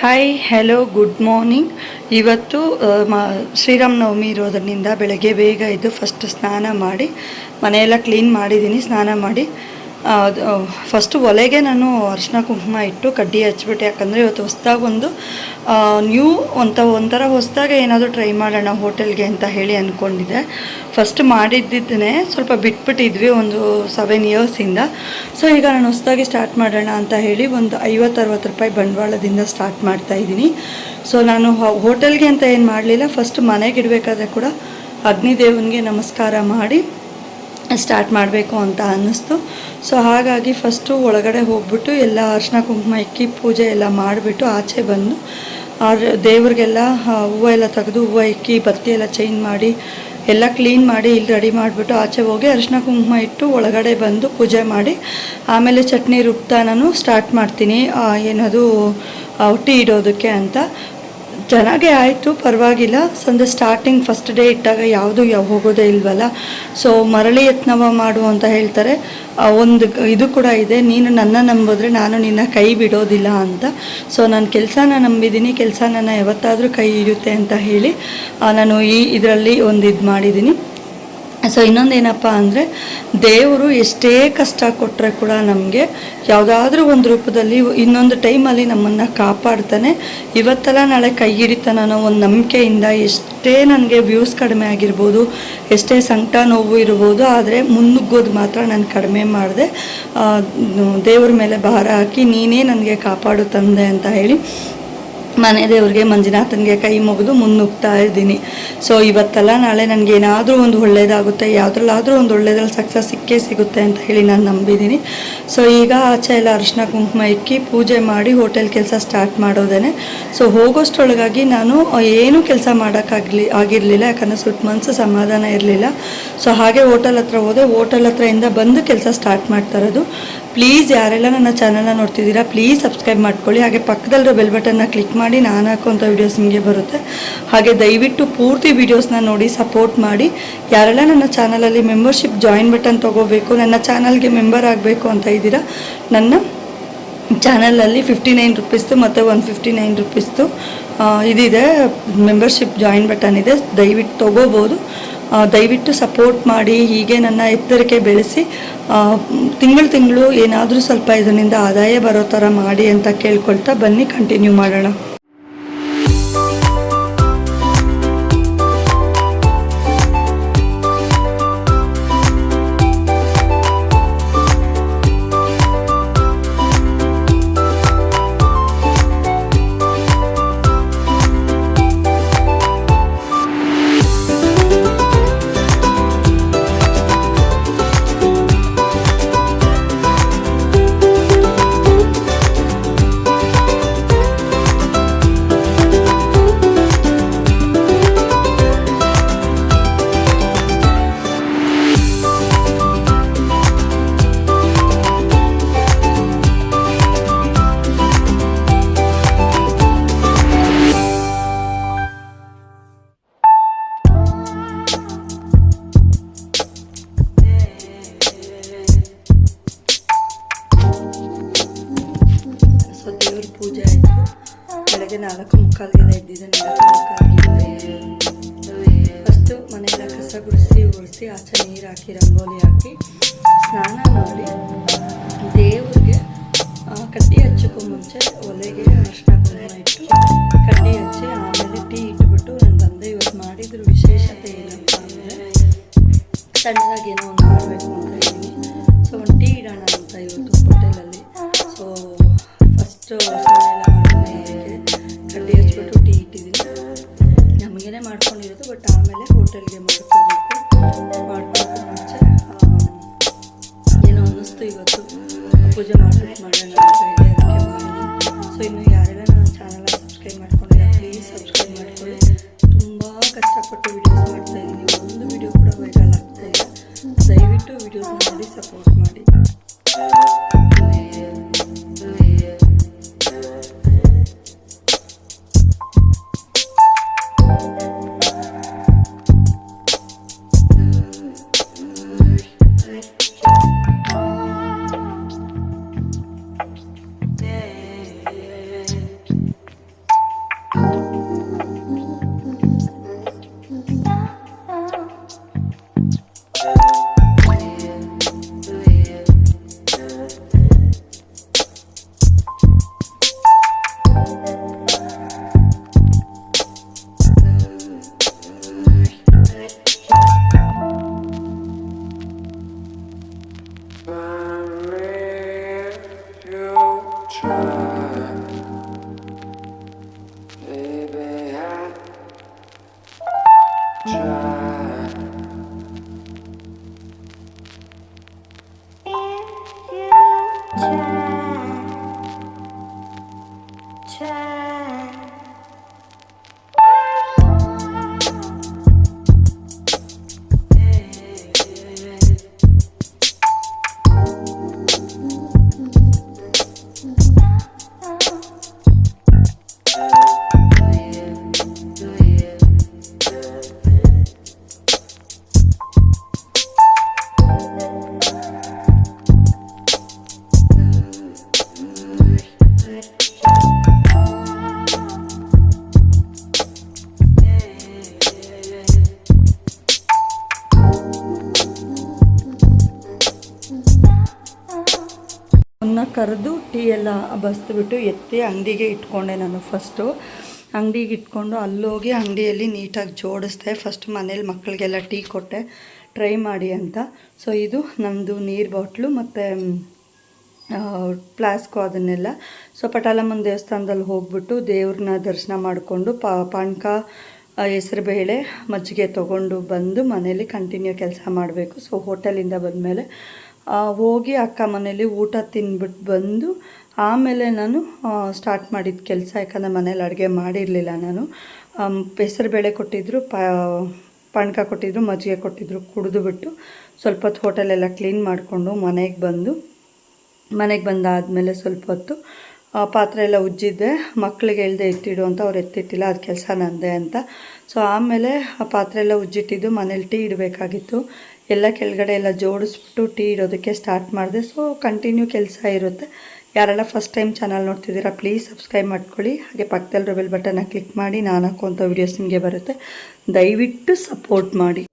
Hi hello good morning. ಇವತ್ತು ಶ್ರೀರಾಮನವಮಿ ಇರೋದರಿಂದ ಬೆಳಗ್ಗೆ ಬೇಗ ಎದ್ದು ಫಸ್ಟ್ ಸ್ನಾನ ಮಾಡಿ ಮನೆಯೆಲ್ಲ ಕ್ಲೀನ್ ಮಾಡಿದ್ದೀನಿ. ಸ್ನಾನ ಮಾಡಿ ಫಸ್ಟು ಒಲೆಗೆ ನಾನು ಅರಿಶಿನ ಕುಂಕುಮ ಇಟ್ಟು ಕಡ್ಡಿ ಹಚ್ಬಿಟ್ಟೆ. ಯಾಕಂದರೆ ಇವತ್ತು ಹೊಸ್ದಾಗಿ ಒಂದು ನ್ಯೂ ಒಂಥರ ಹೊಸದಾಗಿ ಏನಾದರೂ ಟ್ರೈ ಮಾಡೋಣ ಹೋಟೆಲ್ಗೆ ಅಂತ ಹೇಳಿ ಅಂದ್ಕೊಂಡಿದ್ದೆ. ಫಸ್ಟ್ ಮಾಡಿದ್ದಿದ್ದನ್ನೇ ಸ್ವಲ್ಪ ಬಿಟ್ಬಿಟ್ಟಿದ್ವಿ ಒಂದು 7 ಇಯರ್ಸಿಂದ. ಸೊ ಈಗ ನಾನು ಹೊಸದಾಗಿ ಸ್ಟಾರ್ಟ್ ಮಾಡೋಣ ಅಂತ ಹೇಳಿ ಒಂದು 50-60 ರೂಪಾಯಿ ಬಂಡವಾಳದಿಂದ ಸ್ಟಾರ್ಟ್ ಮಾಡ್ತಾಯಿದ್ದೀನಿ. ಸೊ ನಾನು ಹೋಟೆಲ್ಗೆ ಅಂತ ಏನು ಮಾಡಲಿಲ್ಲ, ಫಸ್ಟ್ ಮನೆಗೆ ಇಡಬೇಕಾದ್ರೆ ಕೂಡ ಅಗ್ನಿದೇವನಿಗೆ ನಮಸ್ಕಾರ ಮಾಡಿ ಸ್ಟಾರ್ಟ್ ಮಾಡಬೇಕು ಅಂತ ಅನ್ನಿಸ್ತು. ಸೊ ಹಾಗಾಗಿ ಫಸ್ಟು ಒಳಗಡೆ ಹೋಗ್ಬಿಟ್ಟು ಎಲ್ಲ ಅರಿಶಿನ ಕುಂಕುಮ ಇಕ್ಕಿ ಪೂಜೆ ಎಲ್ಲ ಮಾಡಿಬಿಟ್ಟು ಆಚೆ ಬಂದು ದೇವ್ರಿಗೆಲ್ಲ ಹೂವು ಎಲ್ಲ ತೆಗೆದು ಹೂವು ಇಕ್ಕಿ ಬತ್ತಿ ಎಲ್ಲ ಚೇಂಜ್ ಮಾಡಿ ಎಲ್ಲ ಕ್ಲೀನ್ ಮಾಡಿ ಇಲ್ಲಿ ರೆಡಿ ಮಾಡಿಬಿಟ್ಟು ಆಚೆ ಹೋಗಿ ಅರಿಶಿನ ಕುಂಕುಮ ಇಟ್ಟು ಒಳಗಡೆ ಬಂದು ಪೂಜೆ ಮಾಡಿ ಆಮೇಲೆ ಚಟ್ನಿ ರುಬ್ತಾ ನಾನು ಸ್ಟಾರ್ಟ್ ಮಾಡ್ತೀನಿ. ಏನದು ಟೀ ಇಡೋದಕ್ಕೆ ಅಂತ. ಚೆನ್ನಾಗೇ ಆಯಿತು, ಪರವಾಗಿಲ್ಲ. ಸಂಜೆ ಸ್ಟಾರ್ಟಿಂಗ್ ಫಸ್ಟ್ ಡೇ ಇಟ್ಟಾಗ ಯಾವುದು ಹೋಗೋದೇ ಇಲ್ವಲ್ಲ. ಸೊ ಮರಳಿ ಯತ್ನವ ಮಾಡು ಅಂತ ಹೇಳ್ತಾರೆ. ಒಂದು ಇದು ಕೂಡ ಇದೆ, ನೀನು ನನ್ನ ನಂಬಿದ್ರೆ ನಾನು ನಿನ್ನ ಕೈ ಬಿಡೋದಿಲ್ಲ ಅಂತ. ಸೊ ನಾನು ಕೆಲಸನ ನಂಬಿದ್ದೀನಿ, ಕೆಲಸ ನನ್ನ ಯಾವತ್ತಾದರೂ ಕೈ ಹಿಡಿಯುತ್ತೆ ಅಂತ ಹೇಳಿ ನಾನು ಇದರಲ್ಲಿ ಒಂದು ಇದು ಮಾಡಿದ್ದೀನಿ. ಸೊ ಇನ್ನೊಂದೇನಪ್ಪ ಅಂದರೆ ದೇವರು ಎಷ್ಟೇ ಕಷ್ಟ ಕೊಟ್ಟರೆ ಕೂಡ ನಮಗೆ ಯಾವುದಾದ್ರೂ ಒಂದು ರೂಪದಲ್ಲಿ ಇನ್ನೊಂದು ಟೈಮಲ್ಲಿ ನಮ್ಮನ್ನು ಕಾಪಾಡ್ತಾನೆ. ಇವತ್ತೆಲ್ಲ ನಾಳೆ ಕೈ ಹಿಡಿತಾನೆ ಅನ್ನೋ ಒಂದು ನಂಬಿಕೆಯಿಂದ ಎಷ್ಟೇ ನನಗೆ ವ್ಯೂಸ್ ಕಡಿಮೆ ಆಗಿರ್ಬೋದು, ಎಷ್ಟೇ ಸಂಕಟ ನೋವು ಇರ್ಬೋದು, ಆದರೆ ಮುನ್ನುಗ್ಗೋದು ಮಾತ್ರ ನಾನು ಕಡಿಮೆ ಮಾಡಿದೆ. ದೇವ್ರ ಮೇಲೆ ಭಾರ ಹಾಕಿ ನೀನೇ ನನಗೆ ಕಾಪಾಡು ತಂದೆ ಅಂತ ಹೇಳಿ ಮನೆ ದೇವ್ರಿಗೆ ಮಂಜುನಾಥನಿಗೆ ಕೈ ಮುಗಿದು ಮುನ್ನುಗ್ತಾ ಇದ್ದೀನಿ. ಸೊ ಇವತ್ತೆಲ್ಲ ನಾಳೆ ನನಗೇನಾದರೂ ಒಂದು ಒಳ್ಳೇದಾಗುತ್ತೆ, ಯಾವುದ್ರಲ್ಲಾದರೂ ಒಂದು ಒಳ್ಳೇದ್ರಲ್ಲಿ ಸಕ್ಸಸ್ ಸಿಗುತ್ತೆ ಅಂತ ಹೇಳಿ ನಾನು ನಂಬಿದ್ದೀನಿ. ಸೊ ಈಗ ಆಚೆ ಎಲ್ಲ ಅರಿಶಿನ ಕುಂಕುಮ ಇಕ್ಕಿ ಪೂಜೆ ಮಾಡಿ ಹೋಟೆಲ್ ಕೆಲಸ ಸ್ಟಾರ್ಟ್ ಮಾಡೋದೇನೆ. ಸೊ ಹೋಗೋಷ್ಟರೊಳಗಾಗಿ ನಾನು ಏನೂ ಕೆಲಸ ಆಗಿರಲಿಲ್ಲ, ಯಾಕಂದರೆ ಸ್ವಲ್ಪ ಮನಸ್ಸು ಸಮಾಧಾನ ಇರಲಿಲ್ಲ. ಸೊ ಹಾಗೆ ಹೋಟೆಲ್ ಹತ್ರ ಹೋದೆ. ಹೋಟೆಲ್ ಹತ್ರದಿಂದ ಬಂದು ಕೆಲಸ ಸ್ಟಾರ್ಟ್ ಮಾಡ್ತಾ ಇರೋದು. ಪ್ಲೀಸ್ ಯಾರೆಲ್ಲ ನನ್ನ ಚಾನಲ್ನ ನೋಡ್ತಿದ್ದೀರಾ ಪ್ಲೀಸ್ ಸಬ್ಸ್ಕ್ರೈಬ್ ಮಾಡ್ಕೊಳ್ಳಿ. ಹಾಗೆ ಪಕ್ಕದಲ್ಲಿರೋ ಬೆಲ್ ಬಟನ್ನ ಕ್ಲಿಕ್ ಮಾಡಿ ನಾನು ಹಾಕೋಂಥ ವೀಡಿಯೋಸ್ ನಿಮಗೆ ಬರುತ್ತೆ. ಹಾಗೆ ದಯವಿಟ್ಟು ಪೂರ್ತಿ ವೀಡಿಯೋಸ್ನ ನೋಡಿ ಸಪೋರ್ಟ್ ಮಾಡಿ. ಯಾರೆಲ್ಲ ನನ್ನ ಚಾನಲಲ್ಲಿ ಮೆಂಬರ್ಶಿಪ್ ಜಾಯಿನ್ ಬಟನ್ ತೊಗೋಬೇಕು, ನನ್ನ ಚಾನಲ್ಗೆ ಮೆಂಬರ್ ಆಗಬೇಕು ಅಂತ ಇದ್ದೀರಾ, ನನ್ನ ಚಾನಲಲ್ಲಿ 59 ರುಪೀಸ್ದು ಮತ್ತು 159 ರುಪೀಸ್ದು ಇದಿದೆ, ಮೆಂಬರ್ಶಿಪ್ ಜಾಯಿನ್ ಬಟನ್ ಇದೆ, ದಯವಿಟ್ಟು ತೊಗೋಬೋದು. ದಯವಿಟ್ಟು ಸಪೋರ್ಟ್ ಮಾಡಿ. ಹೀಗೆ ನನ್ನ ಎತ್ತರಕ್ಕೆ ಬೆಳೆಸಿ ತಿಂಗಳು ಏನಾದರೂ ಸ್ವಲ್ಪ ಇದರಿಂದ ಆದಾಯ ಬರೋ ಥರ ಮಾಡಿ ಅಂತ ಕೇಳ್ಕೊಳ್ತಾ ಬನ್ನಿ ಕಂಟಿನ್ಯೂ ಮಾಡೋಣ. ಪೂಜೆ ಆಯಿತು. ಬೆಳಗ್ಗೆ 4:45 ಎದ್ದಿದ್ದೆ. ಫಸ್ಟು ಮನೆಯೆಲ್ಲ ಕಸ ಗುಡಿಸಿ ಆಚೆ ನೀರು ಹಾಕಿ ರಂಗೋಲಿ ಹಾಕಿ ಸ್ನಾನ ಮಾಡಿ ದೇವ್ರಿಗೆ ಕಡ್ಡಿ ಹಚ್ಚಕ್ಕೂ ಮುಂಚೆ ಒಲೆಗೆ ಅರಿಶಿನ ಕುಂಕುಮ ಇಟ್ಟು ಕಡ್ಡಿ ಹಚ್ಚಿ ಆಮೇಲೆ ಟೀ ಇಟ್ಬಿಟ್ಟು ನಾನು ಬಂದೆ. ಇವತ್ತು ಮಾಡಿದ್ರ ವಿಶೇಷತೆ ಏನಂತ ಅಂದರೆ ಸಣ್ಣದಾಗಿ ಏನೋ ಒಂದು ಮಾಡಬೇಕು ಅಂತ ಇದ್ದೀನಿ. ಸೊ ಒಂದು ಟೀ ಇಡೋಣ ಅಂತ ಇವತ್ತು ಹೋಟೆಲಲ್ಲಿ. ಸೊ ಫಸ್ಟು ಕಡ್ಡಿ ಹಚ್ಬಿಟ್ಟು ಟೀ ಇಟ್ಟಿದ್ದೀನಿ. ನಮಗೇನೆ ಮಾಡ್ಕೊಂಡಿರೋದು, ಬಟ್ ಆಮೇಲೆ ಹೋಟೆಲ್ಗೆ ಮಾಡ್ಕೊಳ್ಳೋದು ಮುಂಚೆ ಏನೋ ಅನ್ನಿಸ್ತು ಇವತ್ತು ಪೂಜೆ ಮಾಡಿಬಿಟ್ಟು ಮಾಡೋಣ ಅಂತ ಹೇಳಿ ಅದಕ್ಕೆ ಮಾಡಿದ್ದೀನಿ. ಸೊ ಇನ್ನು ಯಾರೆಲ್ಲ ನನ್ನ ಚಾನಲ್ನ ಸಬ್ಸ್ಕ್ರೈಬ್ ಮಾಡ್ಕೊಂಡಿಲ್ಲ ಪ್ಲೀಸ್ ಸಬ್ಸ್ಕ್ರೈಬ್ ಮಾಡ್ಕೊಳ್ಳಿ. ತುಂಬ ಕಷ್ಟಪಟ್ಟು ವೀಡಿಯೋಸ್ ಮಾಡ್ತಾಯಿದ್ದೀನಿ, ಒಂದು ವೀಡಿಯೋ ಕೂಡ ವೈರಲ್ ಆಗ್ತಾಯಿಲ್ಲ. ದಯವಿಟ್ಟು ವೀಡಿಯೋಸ್ ನೋಡಿ ಸಪೋರ್ಟ್ ಮಾಡಿ. ಕರೆದು ಟೀ ಎಲ್ಲ ಬಸ್ದುಬಿಟ್ಟು ಎತ್ತಿ ಅಂಗಡಿಗೆ ಇಟ್ಕೊಂಡೆ. ನಾನು ಫಸ್ಟು ಅಂಗಡಿಗೆ ಇಟ್ಕೊಂಡು ಅಲ್ಲೋಗಿ ಅಂಗಡಿಯಲ್ಲಿ ನೀಟಾಗಿ ಜೋಡಿಸ್ದೆ. ಫಸ್ಟ್ ಮನೇಲಿ ಮಕ್ಕಳಿಗೆಲ್ಲ ಟೀ ಕೊಟ್ಟೆ ಟ್ರೈ ಮಾಡಿ ಅಂತ. ಸೊ ಇದು ನಮ್ಮದು ನೀರು ಬಾಟ್ಲು ಮತ್ತು ಫ್ಲಾಸ್ಕು ಅದನ್ನೆಲ್ಲ. ಸೊ ಪಟಾಲಮ್ಮನ ದೇವಸ್ಥಾನದಲ್ಲಿ ಹೋಗ್ಬಿಟ್ಟು ದೇವ್ರನ್ನ ದರ್ಶನ ಮಾಡಿಕೊಂಡು ಪಾನಕ ಹೆಸರುಬೇಳೆ ಮಜ್ಜಿಗೆ ತೊಗೊಂಡು ಬಂದು ಮನೇಲಿ ಕಂಟಿನ್ಯೂ ಕೆಲಸ ಮಾಡಬೇಕು. ಸೊ ಹೋಟೆಲಿಂದ ಬಂದಮೇಲೆ ಹೋಗಿ ಅಕ್ಕ ಮನೇಲಿ ಊಟ ತಿಂದ್ಬಿಟ್ಟು ಬಂದು ಆಮೇಲೆ ನಾನು ಸ್ಟಾರ್ಟ್ ಮಾಡಿದ ಕೆಲಸ. ಯಾಕಂದರೆ ಮನೇಲಿ ಅಡುಗೆ ಮಾಡಿರಲಿಲ್ಲ ನಾನು. ಹೆಸರುಬೇಳೆ ಕೊಟ್ಟಿದ್ದರು, ಪಾನಕ ಕೊಟ್ಟಿದ್ದರು, ಮಜ್ಜಿಗೆ ಕೊಟ್ಟಿದ್ದರು. ಕುಡಿದುಬಿಟ್ಟು ಸ್ವಲ್ಪ ಹೊತ್ತು ಹೋಟೆಲೆಲ್ಲ ಕ್ಲೀನ್ ಮಾಡಿಕೊಂಡು ಮನೆಗೆ ಬಂದಾದಮೇಲೆ ಸ್ವಲ್ಪ ಹೊತ್ತು ಪಾತ್ರೆ ಎಲ್ಲ ಉಜ್ಜಿದ್ದೆ. ಮಕ್ಕಳಿಗೆ ಹೇಳ್ದೆ ಎತ್ತಿಡು ಅಂತ, ಅವ್ರು ಎತ್ತಿಟ್ಟಿಲ್ಲ, ಅದು ಕೆಲಸ ನಂದೆ ಅಂತ. ಸೊ ಆಮೇಲೆ ಆ ಪಾತ್ರೆ ಎಲ್ಲ ಉಜ್ಜಿಟ್ಟಿದ್ದು ಮನೇಲಿ ಟೀ ಇಡಬೇಕಾಗಿತ್ತು. ಎಲ್ಲ ಕೆಳಗಡೆ ಎಲ್ಲ ಜೋಡಿಸ್ಬಿಟ್ಟು ಟೀ ಇಡೋದಕ್ಕೆ ಸ್ಟಾರ್ಟ್ ಮಾಡಿದೆ. ಸೊ ಕಂಟಿನ್ಯೂ ಕೆಲಸ ಇರುತ್ತೆ. ಯಾರೆಲ್ಲ ಫಸ್ಟ್ ಟೈಮ್ ಚಾನಲ್ ನೋಡ್ತಿದ್ದೀರಾ ಪ್ಲೀಸ್ ಸಬ್ಸ್ಕ್ರೈಬ್ ಮಾಡ್ಕೊಳ್ಳಿ. ಹಾಗೆ ಪಕ್ಕದಲ್ಲಿ ಬೆಲ್ ಬಟನ್ನ ಕ್ಲಿಕ್ ಮಾಡಿ ನಾನು ಹಾಕುವಂಥ ವೀಡಿಯೋಸ್ ನಿಮಗೆ ಬರುತ್ತೆ. ದಯವಿಟ್ಟು ಸಪೋರ್ಟ್ ಮಾಡಿ.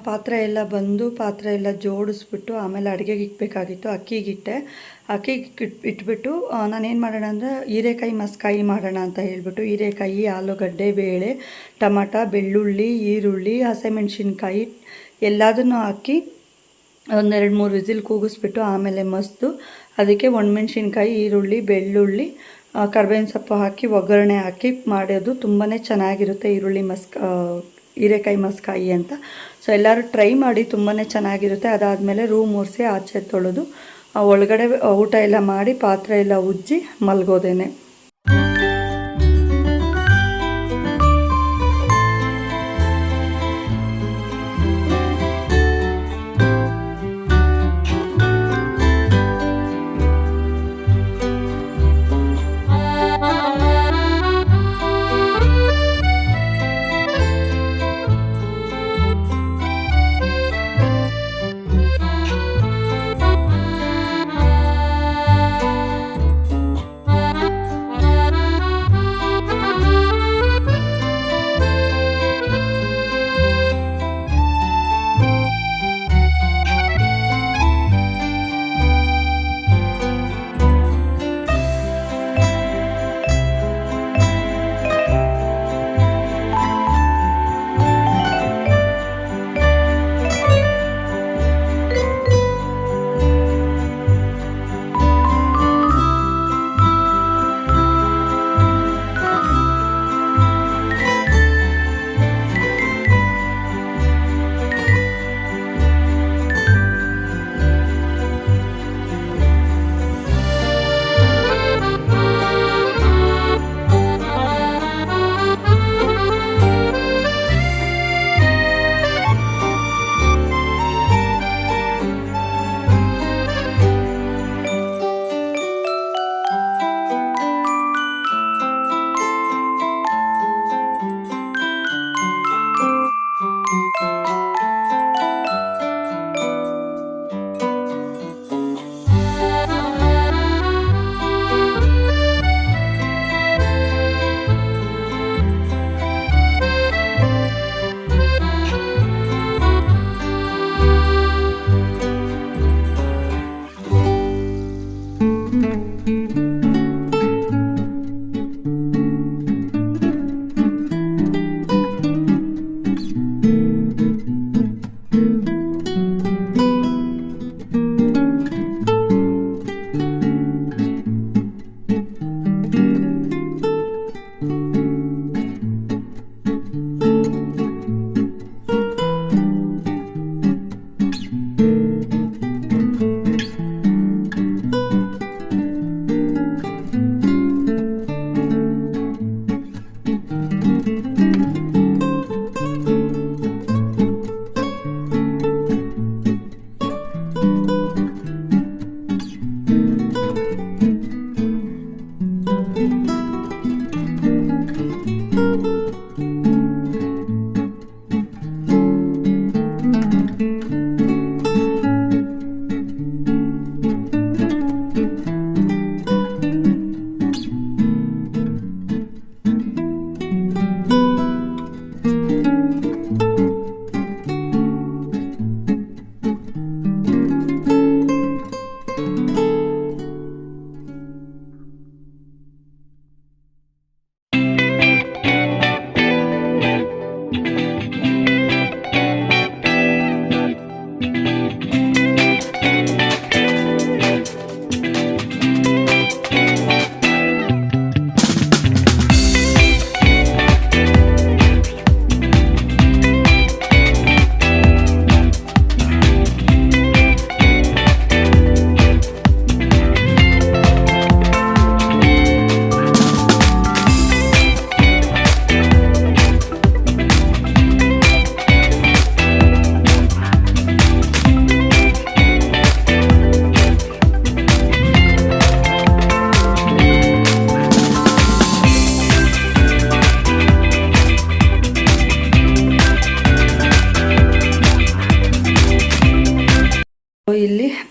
ಪಾತ್ರೆ ಎಲ್ಲ ಬಂದು ಪಾತ್ರೆ ಎಲ್ಲ ಜೋಡಿಸ್ಬಿಟ್ಟು ಆಮೇಲೆ ಅಡುಗೆಗೆ ಇಕ್ಬೇಕಾಗಿತ್ತು. ಅಕ್ಕಿಗಿಟ್ಟೆ. ಅಕ್ಕಿಗೆ ಇಟ್ಬಿಟ್ಟು ನಾನೇನು ಮಾಡೋಣ ಅಂದರೆ ಹೀರೆಕಾಯಿ ಮಸ್ಕಾಯಿ ಮಾಡೋಣ ಅಂತ ಹೇಳ್ಬಿಟ್ಟು ಹೀರೆಕಾಯಿ, ಆಲೂಗಡ್ಡೆ, ಬೇಳೆ, ಟೊಮಾಟ, ಬೆಳ್ಳುಳ್ಳಿ, ಈರುಳ್ಳಿ, ಹಸಿಮೆಣ್ಸಿನ್ಕಾಯಿ ಎಲ್ಲದನ್ನು ಹಾಕಿ ಒಂದೆರಡು ಮೂರು ವಿಸಿಲ್ ಕೂಗಿಸ್ಬಿಟ್ಟು ಆಮೇಲೆ ಮಸ್ದು ಅದಕ್ಕೆ ಒಣಮೆಣ್ಸಿನ್ಕಾಯಿ, ಈರುಳ್ಳಿ, ಬೆಳ್ಳುಳ್ಳಿ, ಕರ್ಬೇವಿನ ಸೊಪ್ಪು ಹಾಕಿ ಒಗ್ಗರಣೆ ಹಾಕಿ ಮಾಡೋದು ತುಂಬಾ ಚೆನ್ನಾಗಿರುತ್ತೆ ಹೀರೆಕಾಯಿ ಮಸ್ಕಾಯಿ ಅಂತ. ಸೊ ಎಲ್ಲರೂ ಟ್ರೈ ಮಾಡಿ, ತುಂಬಾ ಚೆನ್ನಾಗಿರುತ್ತೆ. ಅದಾದಮೇಲೆ ರೂಮ್ ಒರೆಸಿ ಆಚೆ ತೊಳೆದು ಒಳಗಡೆ ಊಟ ಎಲ್ಲ ಮಾಡಿ ಪಾತ್ರೆ ಎಲ್ಲ ಉಜ್ಜಿ ಮಲ್ಗೋದೇನೆ.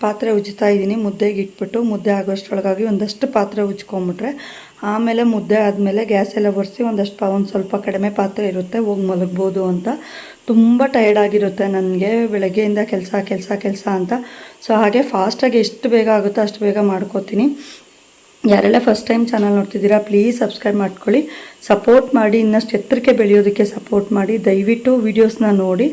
ಪಾತ್ರೆ ಉಜ್ತಾ ಇದ್ದೀನಿ ಮುದ್ದೆಗೆ ಇಟ್ಬಿಟ್ಟು. ಮುದ್ದೆ ಆಗೋಷ್ಟರೊಳಗಾಗಿ ಒಂದಷ್ಟು ಪಾತ್ರೆ ಉಜ್ಕೊಂಬಿಟ್ರೆ ಆಮೇಲೆ ಮುದ್ದೆ ಆದಮೇಲೆ ಗ್ಯಾಸ್ ಎಲ್ಲ ಒರೆಸಿ ಒಂದು ಸ್ವಲ್ಪ ಕಡಿಮೆ ಪಾತ್ರೆ ಇರುತ್ತೆ, ಹೋಗಿ ಮಲಗ್ಬೋದು ಅಂತ. ತುಂಬ ಟಯರ್ಡ್ ಆಗಿರುತ್ತೆ ನನಗೆ ಬೆಳಗ್ಗೆಯಿಂದ ಕೆಲಸ ಅಂತ. ಸೊ ಹಾಗೆ ಫಾಸ್ಟಾಗಿ ಎಷ್ಟು ಬೇಗ ಆಗುತ್ತೋ ಅಷ್ಟು ಬೇಗ ಮಾಡ್ಕೋತೀನಿ. ಯಾರೆಲ್ಲ ಫಸ್ಟ್ ಟೈಮ್ ಚಾನಲ್ ನೋಡ್ತಿದ್ದೀರಾ ಪ್ಲೀಸ್ ಸಬ್ಸ್ಕ್ರೈಬ್ ಮಾಡ್ಕೊಳ್ಳಿ, ಸಪೋರ್ಟ್ ಮಾಡಿ, ಇನ್ನಷ್ಟು ಎತ್ತರಕ್ಕೆ ಬೆಳೆಯೋದಕ್ಕೆ ಸಪೋರ್ಟ್ ಮಾಡಿ. ದಯವಿಟ್ಟು ವೀಡಿಯೋಸ್ನ ನೋಡಿ.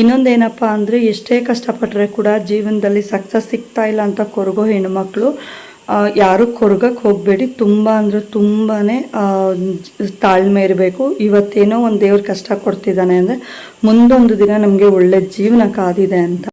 ಇನ್ನೊಂದೇನಪ್ಪ ಅಂದರೆ ಎಷ್ಟೇ ಕಷ್ಟಪಟ್ಟರೆ ಕೂಡ ಜೀವನದಲ್ಲಿ ಸಕ್ಸಸ್ ಸಿಗ್ತಾ ಇಲ್ಲ ಅಂತ ಕೊರಗೋ ಹೆಣ್ಮಕ್ಳು ಯಾರು ಕೊರಗಕ್ಕೆ ಹೋಗಬೇಡಿ. ತುಂಬ ಅಂದರೆ ತುಂಬಾ ತಾಳ್ಮೆ ಇರಬೇಕು. ಇವತ್ತೇನೋ ಒಂದು ದೇವ್ರ ಕಷ್ಟ ಕೊಡ್ತಿದ್ದಾನೆ ಅಂದರೆ ಮುಂದೊಂದು ದಿನ ನಮಗೆ ಒಳ್ಳೆ ಜೀವನ ಕಾದಿದೆ ಅಂತ.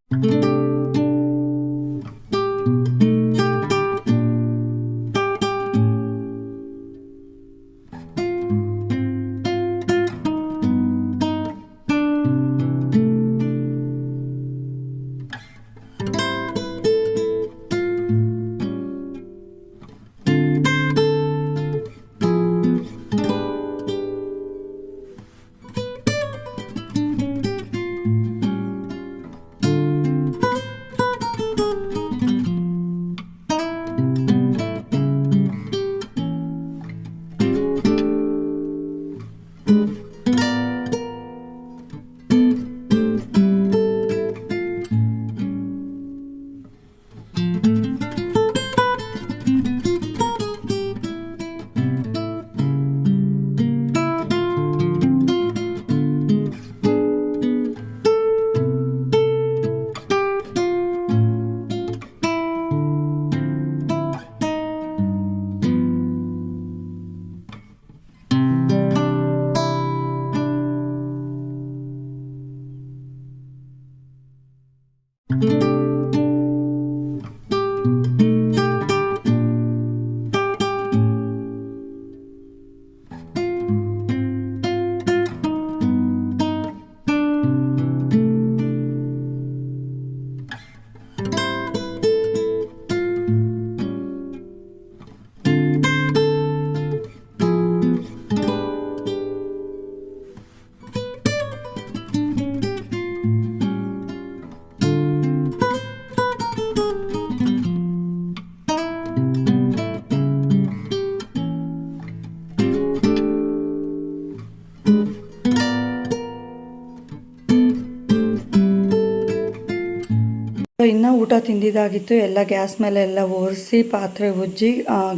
ಇನ್ನು ಊಟ ತಿಂದಿದ್ದಾಗಿತ್ತು. ಎಲ್ಲ ಗ್ಯಾಸ್ ಮೇಲೆ ಎಲ್ಲ ಒರೆಸಿ ಪಾತ್ರೆ ಉಜ್ಜಿ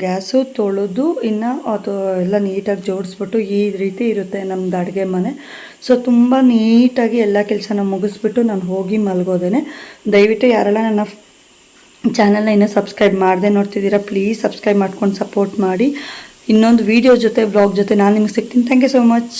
ಗ್ಯಾಸು ತೊಳೆದು ಇನ್ನು ಅದು ಎಲ್ಲ ನೀಟಾಗಿ ಜೋಡಿಸ್ಬಿಟ್ಟು ಈ ರೀತಿ ಇರುತ್ತೆ ನಮ್ಮದು ಅಡುಗೆ ಮನೆ. ಸೊ ತುಂಬ ನೀಟಾಗಿ ಎಲ್ಲ ಕೆಲಸನ ಮುಗಿಸ್ಬಿಟ್ಟು ನಾನು ಹೋಗಿ ಮಲಗೋದೇನೆ. ದಯವಿಟ್ಟು ಯಾರೆಲ್ಲ ನನ್ನ ಚಾನಲ್ನ ಇನ್ನೂ ಸಬ್ಸ್ಕ್ರೈಬ್ ಮಾಡದೆ ನೋಡ್ತಿದ್ದೀರಾ ಪ್ಲೀಸ್ ಸಬ್ಸ್ಕ್ರೈಬ್ ಮಾಡ್ಕೊಂಡು ಸಪೋರ್ಟ್ ಮಾಡಿ. ಇನ್ನೊಂದು ವೀಡಿಯೋ ಜೊತೆ ಬ್ಲಾಗ್ ಜೊತೆ ನಾನು ನಿಮಗೆ ಸಿಗ್ತೀನಿ. Thank you so much.